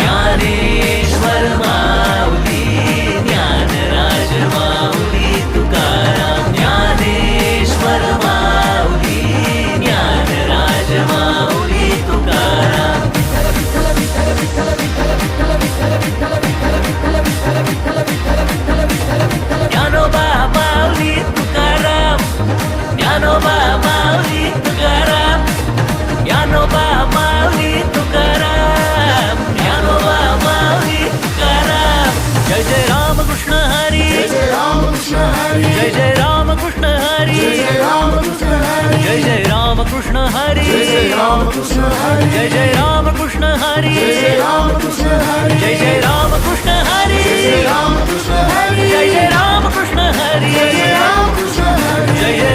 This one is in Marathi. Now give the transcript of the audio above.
ज्ञानेश्वर माऊली ज्ञानराज माऊली तुकाराम ज्ञानेश्वर माऊली ज्ञानराज माऊली तुकाराम ज्ञानोबा माऊली तुकाराम ज्ञानोबा माऊली तुकाराम ज्ञानोबा माऊली तुकाराम ज्ञानोबा माऊली तुकाराम जय जय राम कृष्ण हरी जय जय राम कृष्ण हरी जय जय राम कृष्ण हरी जय जय राम कृष्ण हरी जय जय राम कृष्ण हरी जय जय राम कृष्ण हरी जय जय राम कृष्ण हरी जय जय राम कृष्ण हरी जय जय राम कृष्ण हरी जय जय राम कृष्ण हरी जय जय राम कृष्ण हरी जय जय राम कृष्ण हरी जय जय